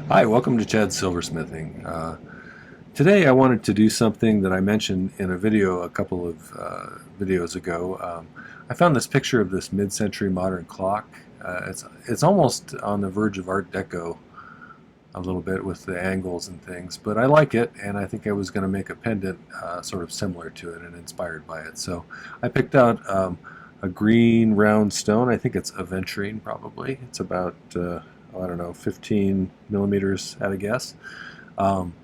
Hi, welcome to Chad's Silversmithing. Today I wanted to do something that I mentioned in a video a couple of videos ago. I found this picture of this mid-century modern clock. It's almost on the verge of Art Deco a little bit with the angles and things, but I like it, and I think I was going to make a pendant sort of similar to it and inspired by it. So I picked out a green round stone. I think it's aventurine probably. It's about I don't know, 15 millimeters at a guess. Um,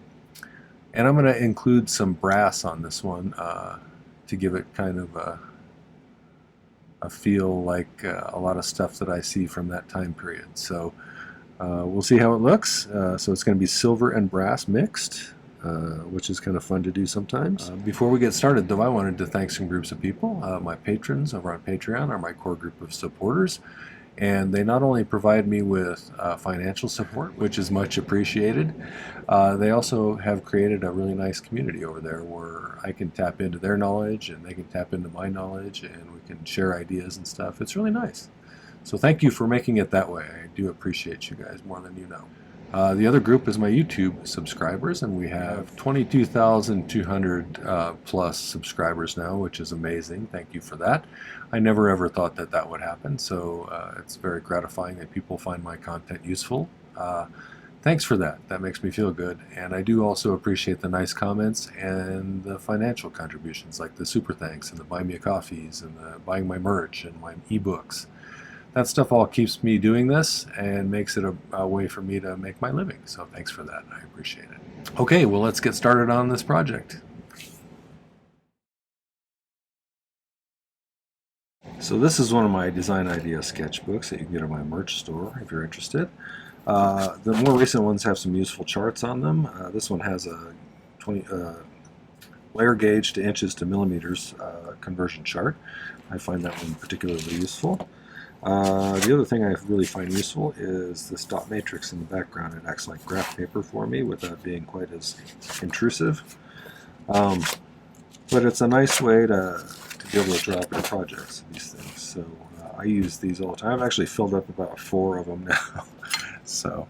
and I'm going to include some brass on this one to give it kind of a feel like a lot of stuff that I see from that time period. So we'll see how it looks. So it's going to be silver and brass mixed, which is kind of fun to do sometimes. Before we get started, though, I wanted to thank some groups of people. My patrons over on Patreon are my core group of supporters. And they not only provide me with financial support, which is much appreciated, they also have created a really nice community over there where I can tap into their knowledge and they can tap into my knowledge and we can share ideas and stuff. It's really nice. So thank you for making it that way. I do appreciate you guys more than you know. The other group is my YouTube subscribers, and we have 22,200 plus subscribers now, which is amazing. Thank you for that. I never ever thought that that would happen, so it's very gratifying that people find my content useful. Thanks for that. That makes me feel good. And I do also appreciate the nice comments and the financial contributions, like the super thanks and the buy me a coffees and the buying my merch and my ebooks. That stuff all keeps me doing this and makes it a way for me to make my living. So thanks for that. I appreciate it. Okay, well, let's get started on this project. So this is one of my design idea sketchbooks that you can get at my merch store if you're interested. The more recent ones have some useful charts on them. This one has a 20 layer gauge to inches to millimeters conversion chart. I find that one particularly useful. The other thing I really find useful is this dot matrix in the background. It acts like graph paper for me without being quite as intrusive. But it's a nice way to be able to draw up your projects, these things. So I use these all the time. I've actually filled up about 4 of them now. So,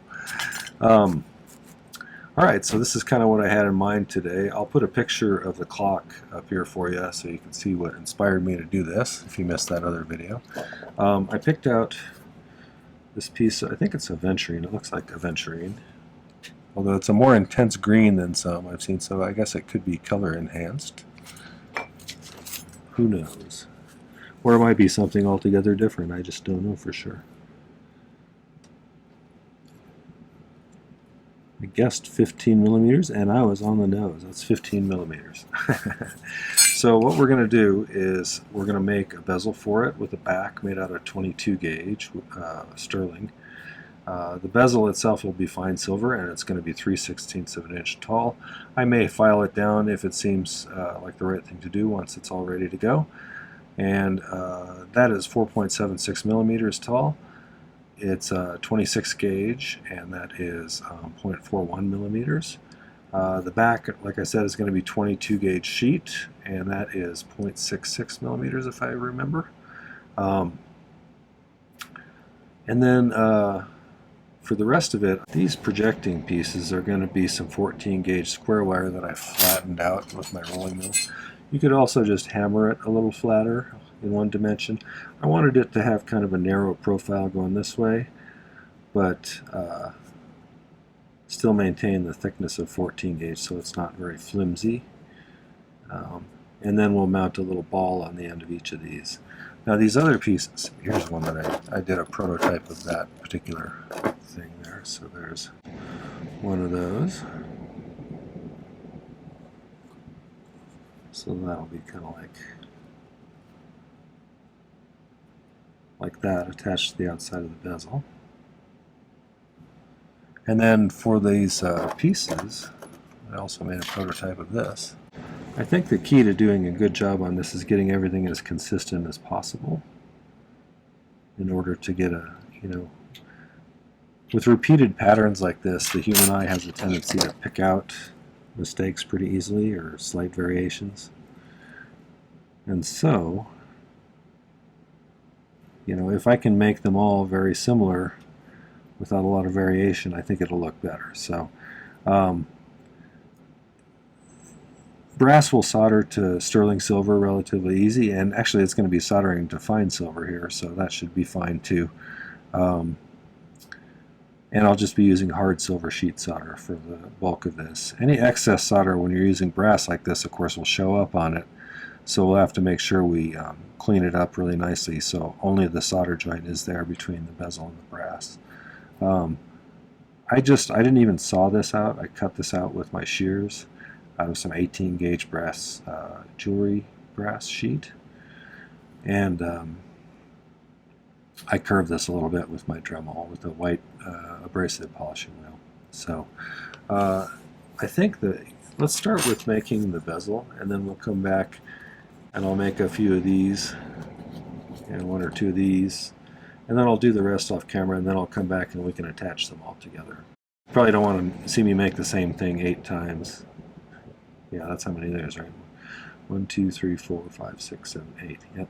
all right, so this is kind of what I had in mind today. I'll put a picture of the clock up here for you so you can see what inspired me to do this, if you missed that other video. I picked out this piece, I think it's aventurine. It looks like aventurine, although it's a more intense green than some I've seen, so I guess it could be color enhanced. Who knows? Or it might be something altogether different. I just don't know for sure. I guessed 15 millimeters, and I was on the nose. That's 15 millimeters. So what we're going to do is we're going to make a bezel for it with a back made out of 22 gauge sterling. The bezel itself will be fine silver, and it's going to be 3/16 of an inch tall. I may file it down if it seems like the right thing to do once it's all ready to go. And that is 4.76 millimeters tall. It's 26 gauge, and that is 0.41 millimeters. The back, like I said, is going to be 22 gauge sheet, and that is 0.66 millimeters if I remember. And then for the rest of it, these projecting pieces are going to be some 14 gauge square wire that I flattened out with my rolling mill. You could also just hammer it a little flatter in one dimension. I wanted it to have kind of a narrow profile going this way, but still maintain the thickness of 14 gauge so it's not very flimsy. And then we'll mount a little ball on the end of each of these. Now these other pieces, here's one that I did a prototype of that particular thing there. So there's one of those. So that'll be kind of like that, attached to the outside of the bezel. And then for these pieces, I also made a prototype of this. I think the key to doing a good job on this is getting everything as consistent as possible in order to get a, with repeated patterns like this, the human eye has a tendency to pick out mistakes pretty easily or slight variations. And so, if I can make them all very similar, without a lot of variation, I think it'll look better. So brass will solder to sterling silver relatively easy, and actually it's going to be soldering to fine silver here, so that should be fine too. And I'll just be using hard silver sheet solder for the bulk of this. Any excess solder when you're using brass like this, of course, will show up on it, so we'll have to make sure we clean it up really nicely so only the solder joint is there between the bezel and the brass. I didn't even saw this out. I cut this out with my shears out of some 18 gauge brass jewelry brass sheet, and I curved this a little bit with my Dremel with a white abrasive polishing wheel. So I think that let's start with making the bezel, and then we'll come back and I'll make a few of these and one or two of these, and then I'll do the rest off camera, and then I'll come back and we can attach them all together. Probably don't want to see me make the same thing 8 times. Yeah, that's how many there's, right? 1, 2, 3, 4, 5, 6, 7, 8. Yep.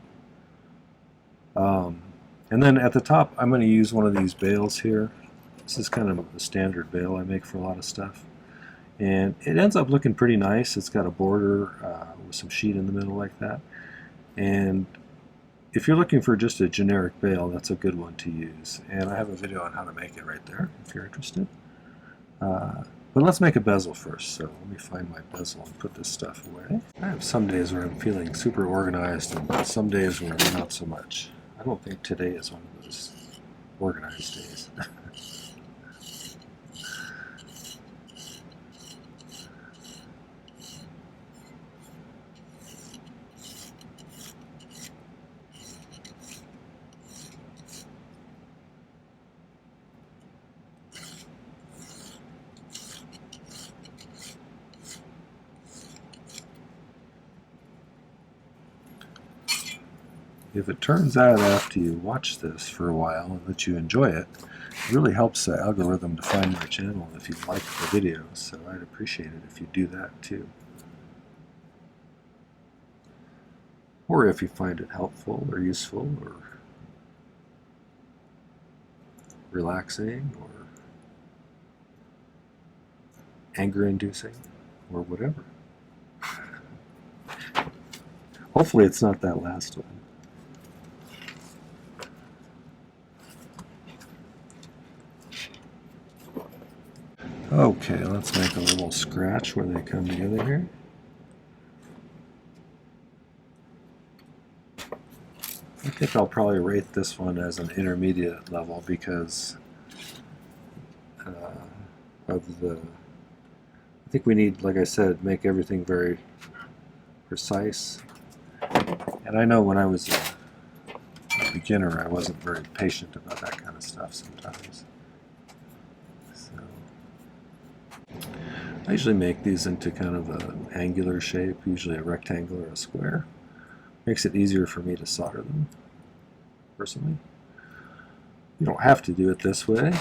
And then at the top, I'm going to use one of these bales here. This is kind of a standard bale I make for a lot of stuff. And it ends up looking pretty nice. It's got a border with some sheet in the middle like that. And if you're looking for just a generic bale, that's a good one to use. And I have a video on how to make it right there, if you're interested. But let's make a bezel first. So let me find my bezel and put this stuff away. I have some days where I'm feeling super organized and some days where not so much. I don't think today is one of those organized days. If it turns out after you watch this for a while and that you enjoy it, it really helps the algorithm to find my channel if you like the videos, so I'd appreciate it if you do that too. Or if you find it helpful or useful or relaxing or anger-inducing or whatever. Hopefully it's not that last one. Okay, let's make a little scratch where they come together here. I think I'll probably rate this one as an intermediate level because of the... I think we need, like I said, make everything very precise. And I know when I was a beginner, I wasn't very patient about that kind of stuff sometimes. I usually make these into kind of an angular shape, usually a rectangle or a square. Makes it easier for me to solder them, personally. You don't have to do it this way.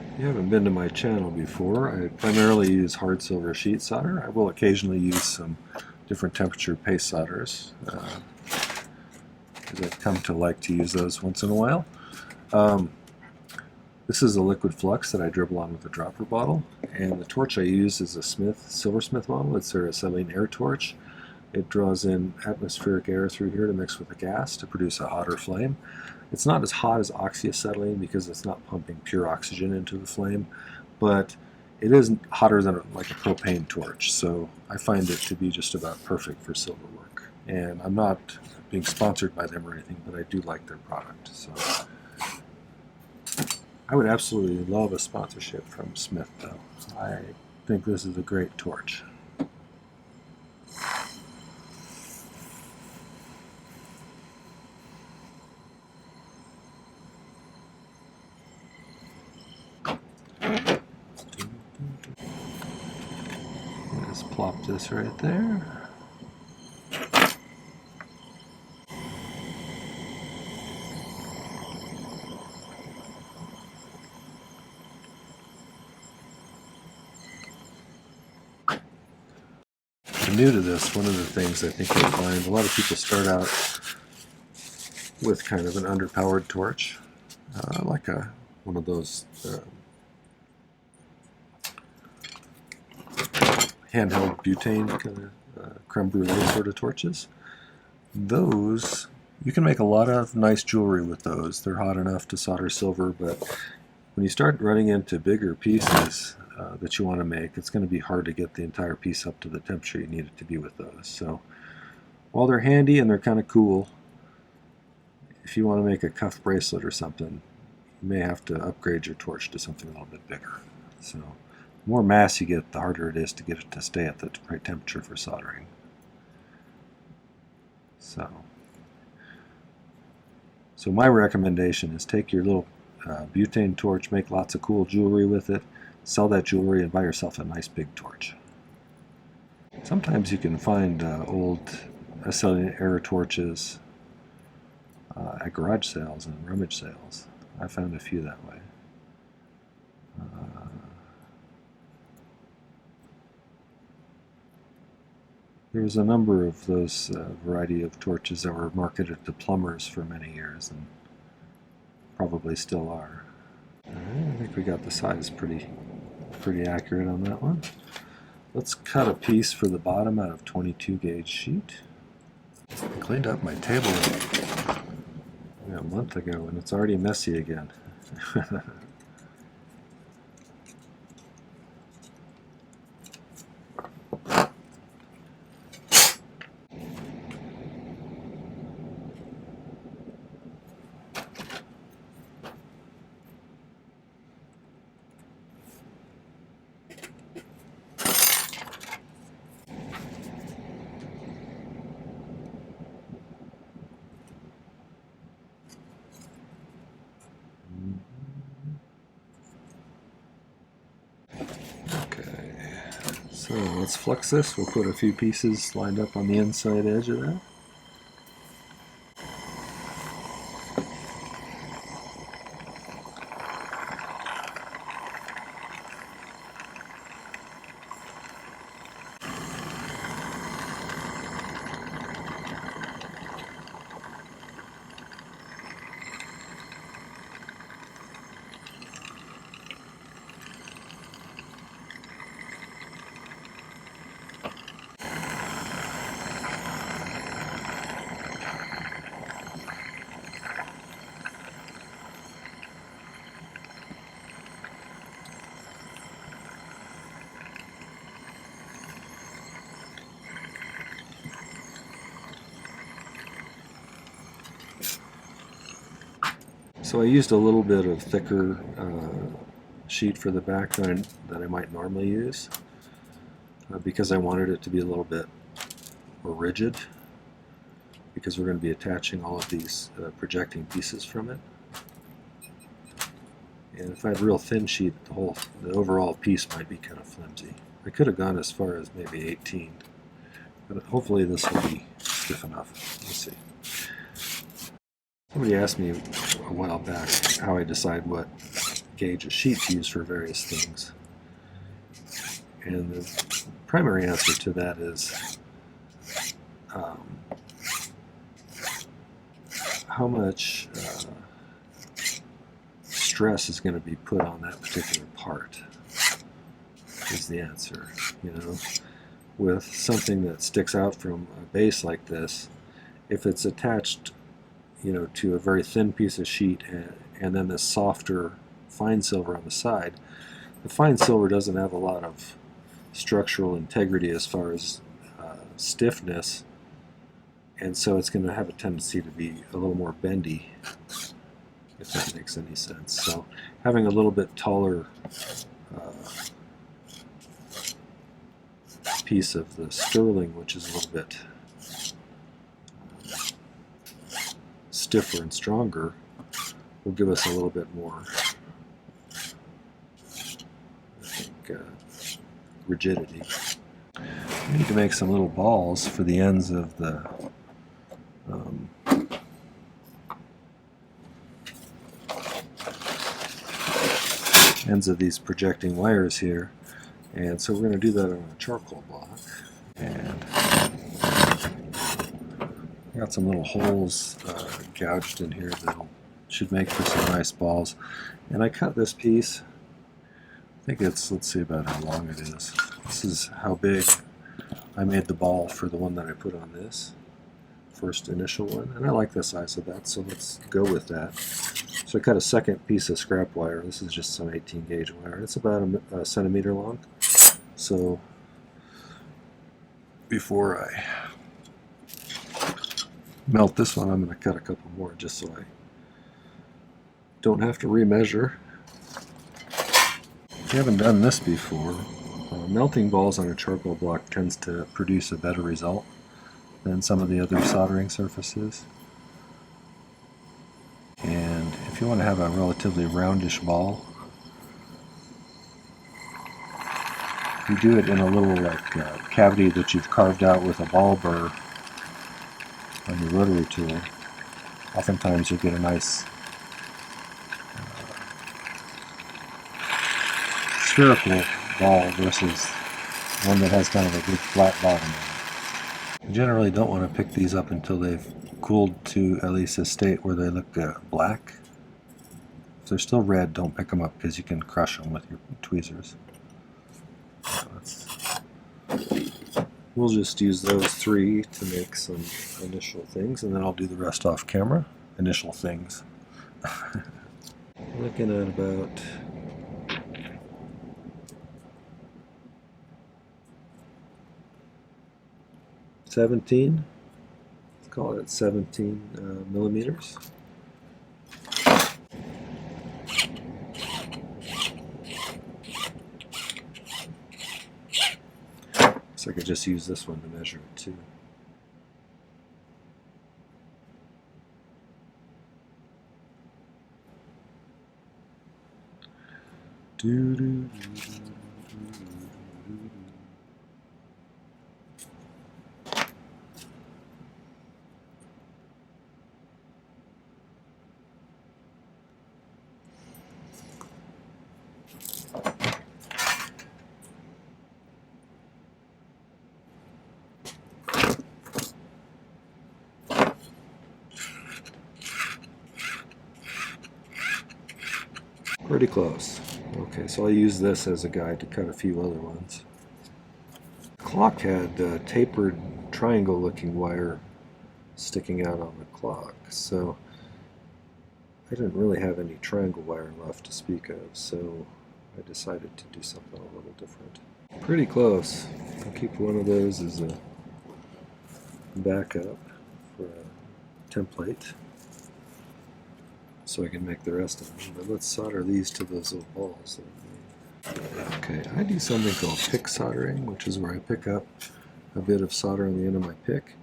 If you haven't been to my channel before, I primarily use hard silver sheet solder. I will occasionally use some different temperature paste solders, because I've come to like to use those once in a while. This is a liquid flux that I dribble on with a dropper bottle, and the torch I use is a Silversmith model. It's their acetylene air torch. It draws in atmospheric air through here to mix with the gas to produce a hotter flame. It's not as hot as oxyacetylene because it's not pumping pure oxygen into the flame, but it is hotter than like a propane torch, so I find it to be just about perfect for silver work. And I'm not being sponsored by them or anything, but I do like their product. So I would absolutely love a sponsorship from Smith, though. I think this is a great torch. Just plop this right there. new to this, one of the things I think you'll find, a lot of people start out with kind of an underpowered torch, like one of those handheld butane kind of creme brulee sort of torches. Those, you can make a lot of nice jewelry with those. They're hot enough to solder silver, but when you start running into bigger pieces that you want to make, it's going to be hard to get the entire piece up to the temperature you need it to be with those. So while they're handy and they're kind of cool, if you want to make a cuff bracelet or something, you may have to upgrade your torch to something a little bit bigger. So the more mass you get, the harder it is to get it to stay at the right temperature for soldering. So my recommendation is take your little butane torch, make lots of cool jewelry with it, sell that jewelry, and buy yourself a nice big torch. Sometimes you can find old acetylene air torches at garage sales and rummage sales. I found a few that way. There was a number of those variety of torches that were marketed to plumbers for many years, and probably still are. I think we got the size pretty accurate on that one. Let's cut a piece for the bottom out of 22 gauge sheet. I cleaned up my table a month ago and it's already messy again. So let's flux this. We'll put a few pieces lined up on the inside edge of that. So I used a little bit of thicker sheet for the back that I might normally use because I wanted it to be a little bit more rigid, because we're going to be attaching all of these projecting pieces from it. And if I had a real thin sheet, the overall piece might be kind of flimsy. I could have gone as far as maybe 18, but hopefully this will be stiff enough. Let's see. Somebody asked me a while back how I decide what gauge of sheet to use for various things. And the primary answer to that is how much stress is going to be put on that particular part is the answer. You know, with something that sticks out from a base like this, if it's attached to a very thin piece of sheet and then this softer fine silver on the side, the fine silver doesn't have a lot of structural integrity as far as stiffness, and so it's going to have a tendency to be a little more bendy, if that makes any sense. So having a little bit taller piece of the sterling, which is a little bit stiffer and stronger, will give us a little bit more, I think, rigidity. We need to make some little balls for the ends of the these projecting wires here, and so we're going to do that on a charcoal block. And I got some little holes gouged in here that should make for some nice balls. And I cut this piece. I think it's, let's see about how long it is. This is how big I made the ball for the one that I put on this first initial one, and I like the size of that, so let's go with that. So I cut a second piece of scrap wire. This is just some 18 gauge wire. It's about a centimeter long. So before I melt this one, I'm going to cut a couple more just so I don't have to remeasure. If you haven't done this before, melting balls on a charcoal block tends to produce a better result than some of the other soldering surfaces. And if you want to have a relatively roundish ball, you do it in a little cavity that you've carved out with a ball burr on your rotary tool. Oftentimes you'll get a nice spherical ball versus one that has kind of a big flat bottom. You generally don't want to pick these up until they've cooled to at least a state where they look black. If they're still red, don't pick them up because you can crush them with your tweezers. We'll just use those three to make some initial things, and then I'll do the rest off camera. Initial things. Looking at about 17. Let's call it 17 millimeters. So I could just use this one to measure it too. Pretty close. Okay, so I'll use this as a guide to cut a few other ones. The clock had tapered triangle looking wire sticking out on the clock, so I didn't really have any triangle wire left to speak of, so I decided to do something a little different. Pretty close. I'll keep one of those as a backup for a template, so I can make the rest of them. But let's solder these to those little balls. Okay, I do something called pick soldering, which is where I pick up a bit of solder on the end of my pick,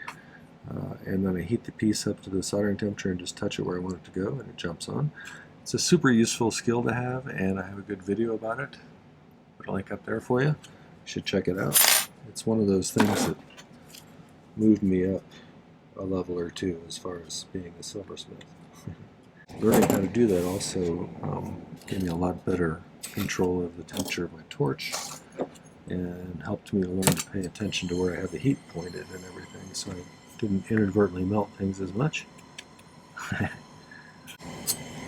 and then I heat the piece up to the soldering temperature and just touch it where I want it to go, and it jumps on. It's a super useful skill to have, and I have a good video about it. Put a link up there for you. You should check it out. It's one of those things that moved me up a level or two as far as being a silversmith. Learning how to do that also gave me a lot better control of the temperature of my torch and helped me to learn to pay attention to where I have the heat pointed and everything, so I didn't inadvertently melt things as much. I'm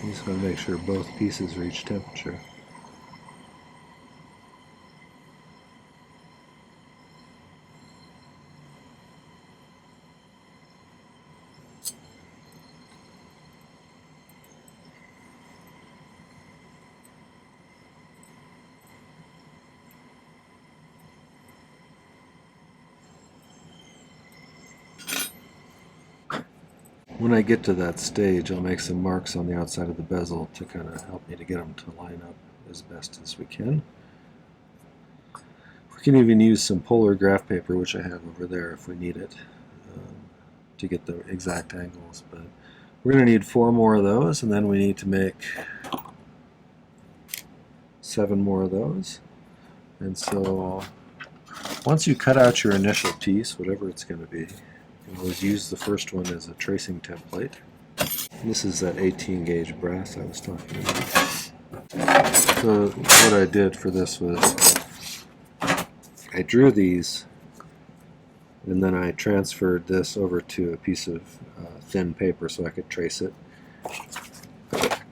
just going to make sure both pieces reach temperature. When I get to that stage, I'll make some marks on the outside of the bezel to kind of help me to get them to line up as best as we can. We can even use some polar graph paper, which I have over there if we need it, to get the exact angles. But we're going to need 4 more of those, and then we need to make 7 more of those. And so once you cut out your initial piece, whatever it's going to be, you always use the first one as a tracing template. This is that 18 gauge brass I was talking about. So what I did for this was I drew these And then I transferred this over to a piece of thin paper so I could trace it.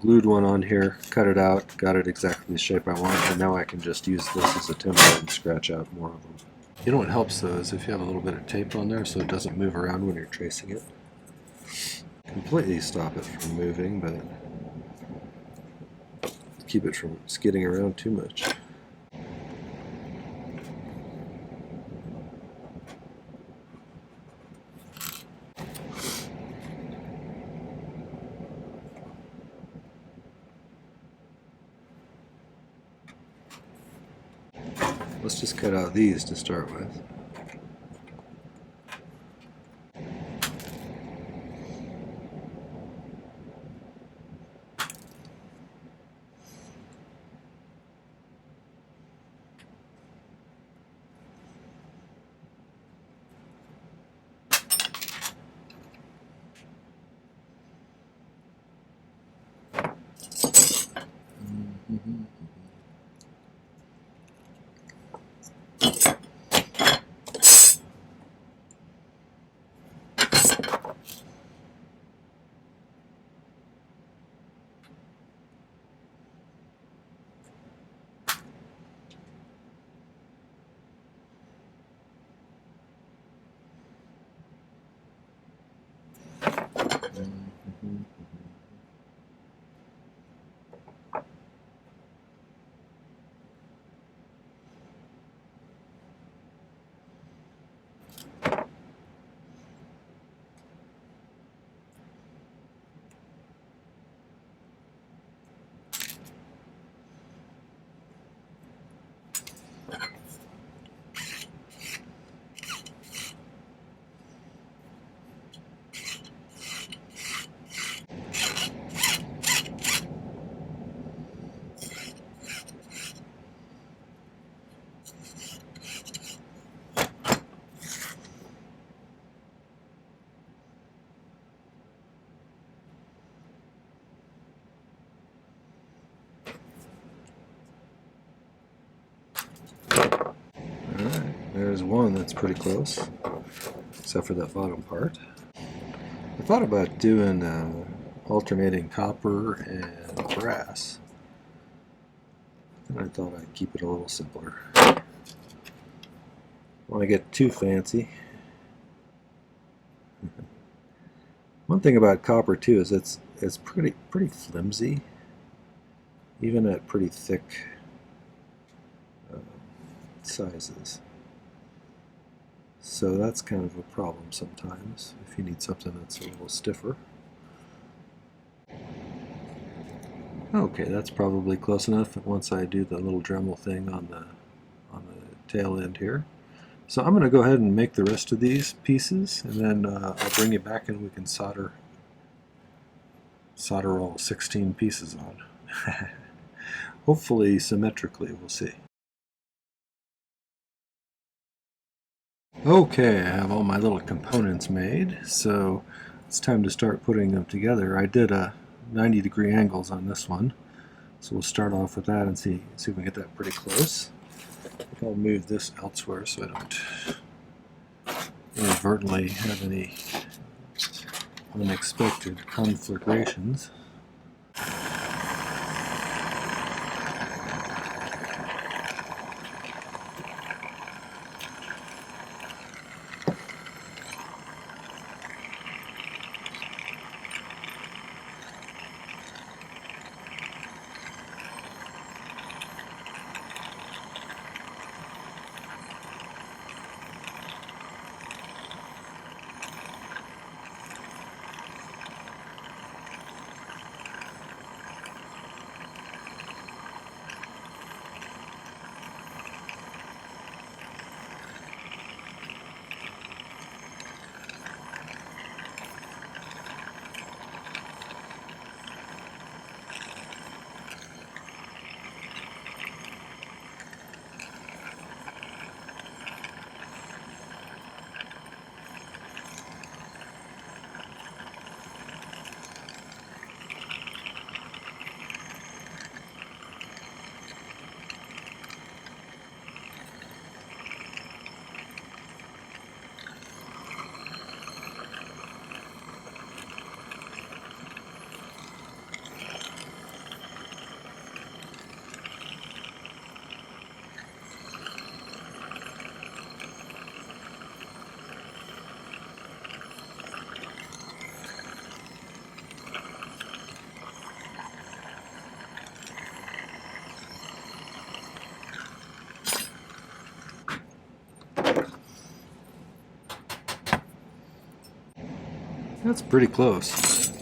Glued one on here, cut it out, got it exactly the shape I want, and now I can just use this as a template and scratch out more of them. You know what helps though is if you have a little bit of tape on there so it doesn't move around when you're tracing it. Completely stop it from moving, but keep it from skidding around too much. Let's just cut out these to start with. Alright, there's one that's pretty close, except for that bottom part. I thought about doing alternating copper and brass, and I thought I'd keep it a little simpler. Don't want to get too fancy. One thing about copper too is it's pretty flimsy, even at pretty thick sizes. So that's kind of a problem sometimes if you need something that's a little stiffer. Okay, that's probably close enough once I do the little Dremel thing on the tail end here. So I'm going to go ahead and make the rest of these pieces, and then I'll bring you back and we can solder all 16 pieces on. Hopefully symmetrically, we'll see. Okay, I have all my little components made, so it's time to start putting them together. I did a 90-degree angles on this one, so we'll start off with that and see if we can get that pretty close. I'll move this elsewhere so I don't inadvertently have any unexpected conflagrations. That's pretty close.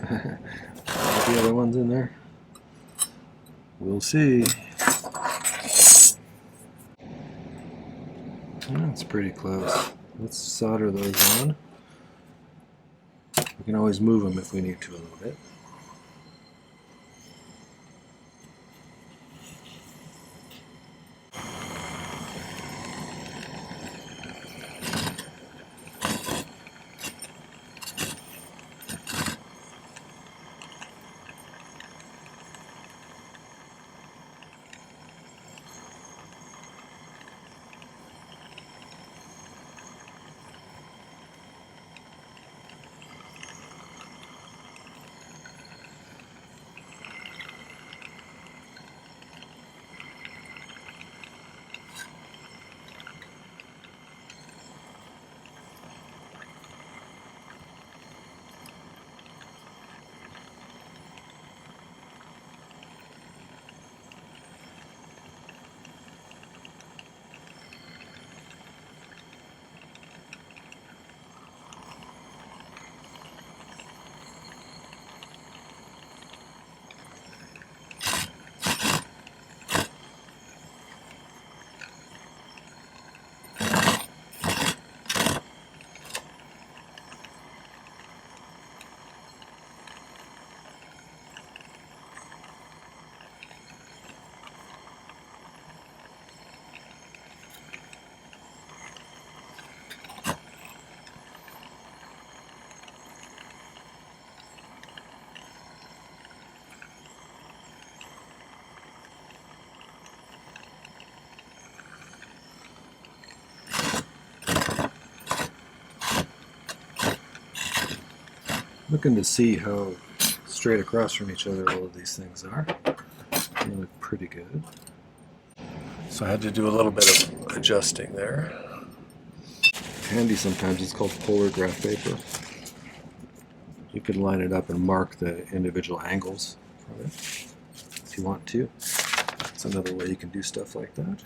Are the other ones in there? We'll see. That's pretty close. Let's solder those on. We can always move them if we need to a little bit. Looking to see how straight across from each other all of these things are. They look pretty good. So I had to do a little bit of adjusting there. Handy sometimes, it's called polar graph paper. You could line it up and mark the individual angles from it if you want to. That's another way you can do stuff like that.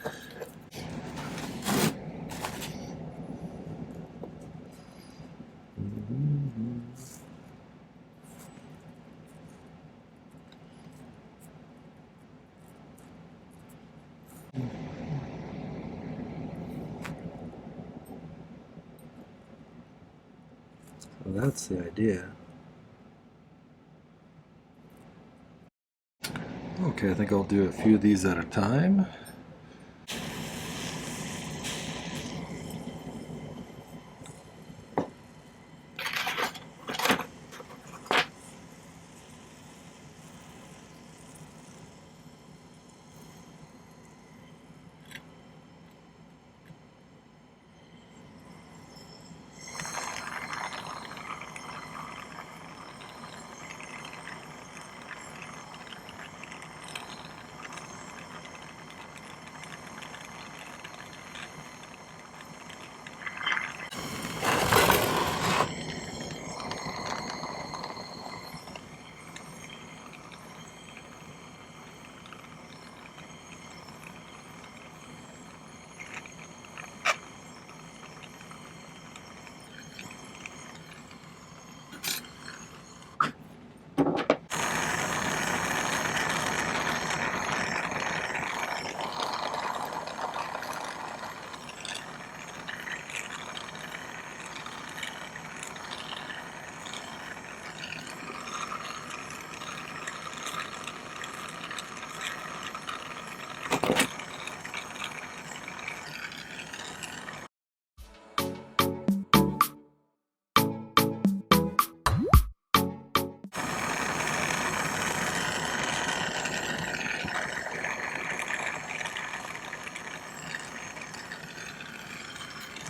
So that's the idea. Okay, I think I'll do a few of these at a time.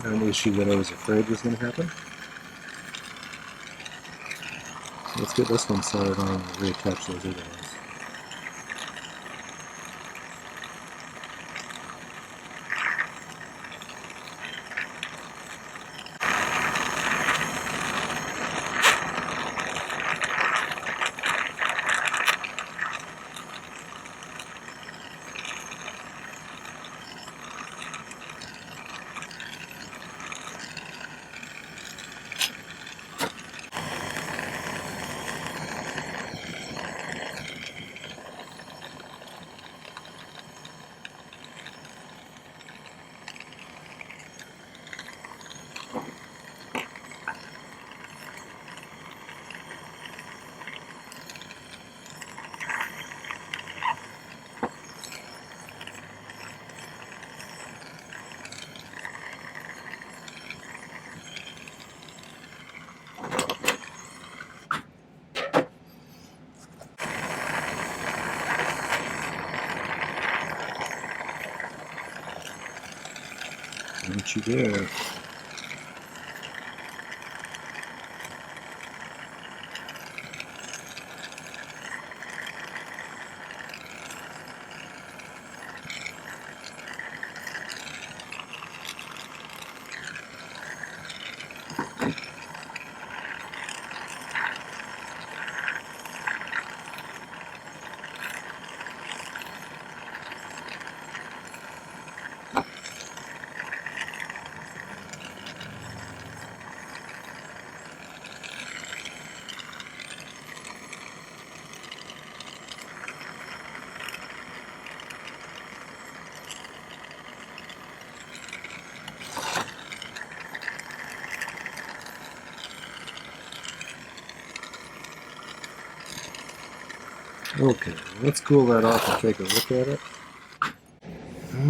An issue that I was afraid was going to happen. Let's get this one soldered on and reattach those other ones. Don't you dare. Okay, let's cool that off and take a look at it.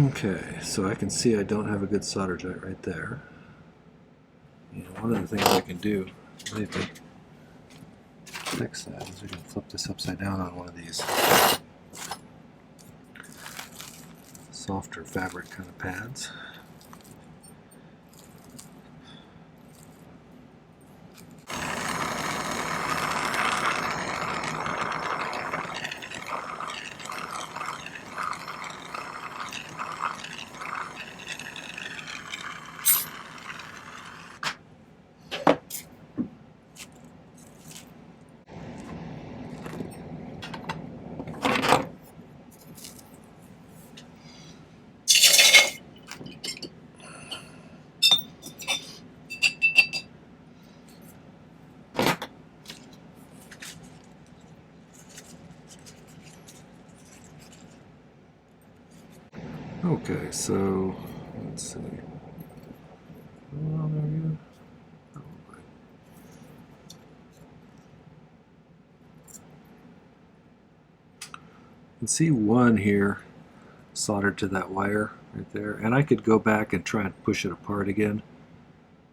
Okay, so I can see I don't have a good solder joint right there. One of the things I can do to fix that is we can flip this upside down on one of these softer fabric kind of pads. Okay, so let's see. Oh, there we go. Probably. You can see one here soldered to that wire right there, and I could go back and try and push it apart again,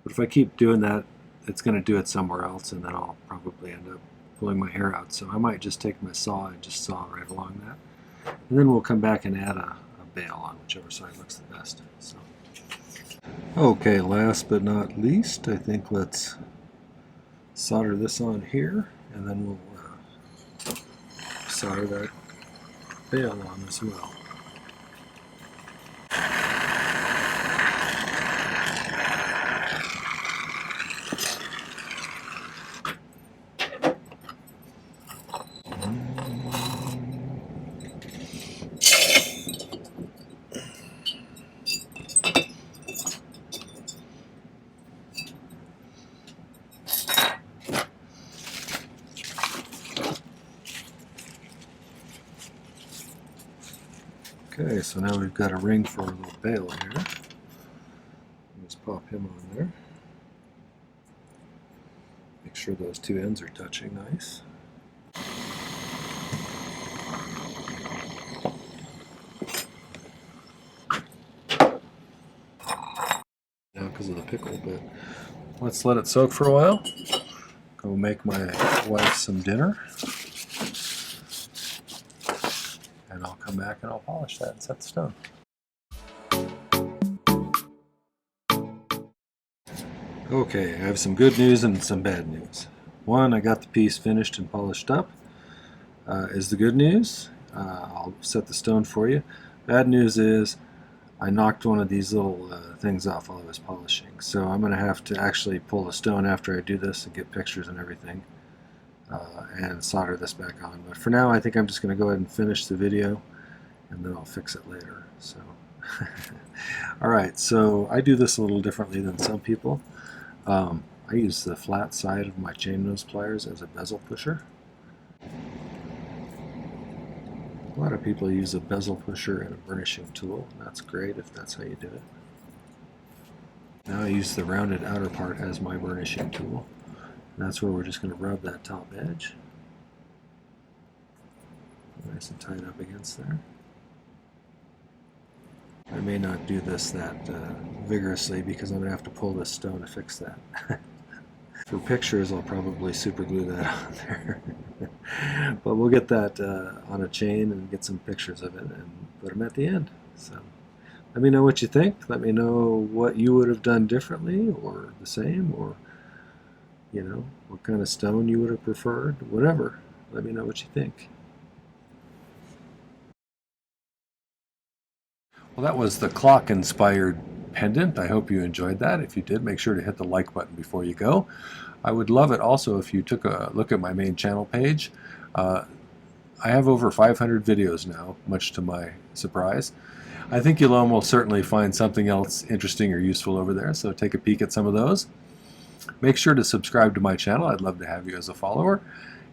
but if I keep doing that, it's going to do it somewhere else, and then I'll probably end up pulling my hair out. So I might just take my saw and just saw right along that, and then we'll come back and add a bail on whichever side looks the best. So, okay, last but not least, I think let's solder this on here, and then we'll solder that bail on as well. Okay, so now we've got a ring for our little bail here. Just pop him on there. Make sure those two ends are touching nice. Now because of the pickle, but let's let it soak for a while. Go make my wife some dinner. And I'll come back and I'll polish that and set the stone. Okay, I have some good news and some bad news. One, I got the piece finished and polished up. Is the good news. I'll set the stone for you. Bad news is I knocked one of these little things off while I was polishing. So I'm going to have to actually pull the stone after I do this and get pictures and everything. And solder this back on. But for now, I think I'm just going to go ahead and finish the video, and then I'll fix it later. So, alright, so I do this a little differently than some people. I use the flat side of my chain nose pliers as a bezel pusher. A lot of people use a bezel pusher and a burnishing tool. That's great if that's how you do it. Now I use the rounded outer part as my burnishing tool. And that's where we're just going to rub that top edge. Nice and tight up against there. I may not do this that vigorously because I'm going to have to pull this stone to fix that. For pictures, I'll probably super glue that on there. But we'll get that on a chain and get some pictures of it and put them at the end. So Let me know what you think. Let me know what you would have done differently or the same, or what kind of stone you would have preferred. Whatever. Let me know what you think. Well, that was the clock-inspired pendant. I hope you enjoyed that. If you did, make sure to hit the like button before you go. I would love it also if you took a look at my main channel page. I have over 500 videos now, much to my surprise. I think you'll almost certainly find something else interesting or useful over there, so take a peek at some of those. Make sure to subscribe to my channel. I'd love to have you as a follower.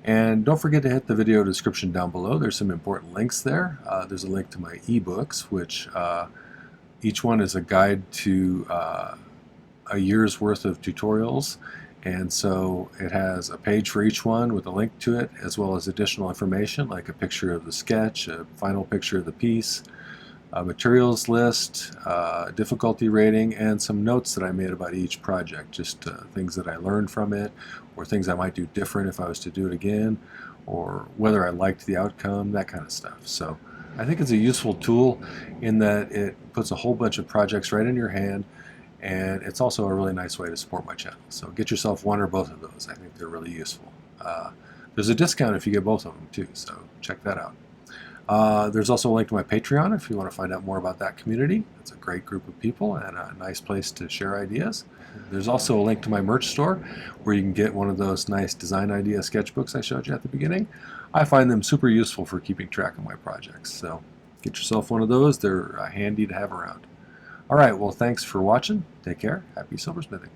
And don't forget to hit the video description down below. There's some important links there. There's a link to my ebooks, which each one is a guide to a year's worth of tutorials. And so it has a page for each one with a link to it, as well as additional information like a picture of the sketch, a final picture of the piece, a materials list, difficulty rating, and some notes that I made about each project, just things that I learned from it, or things I might do different if I was to do it again, or whether I liked the outcome, that kind of stuff. So I think it's a useful tool in that it puts a whole bunch of projects right in your hand, and it's also a really nice way to support my channel. So get yourself one or both of those. I think they're really useful. There's a discount if you get both of them too, so check that out. There's also a link to my Patreon if you want to find out more about that community. It's a great group of people and a nice place to share ideas. There's also a link to my merch store where you can get one of those nice design idea sketchbooks I showed you at the beginning. I find them super useful for keeping track of my projects. So get yourself one of those. They're handy to have around. All right, well, thanks for watching. Take care. Happy silversmithing.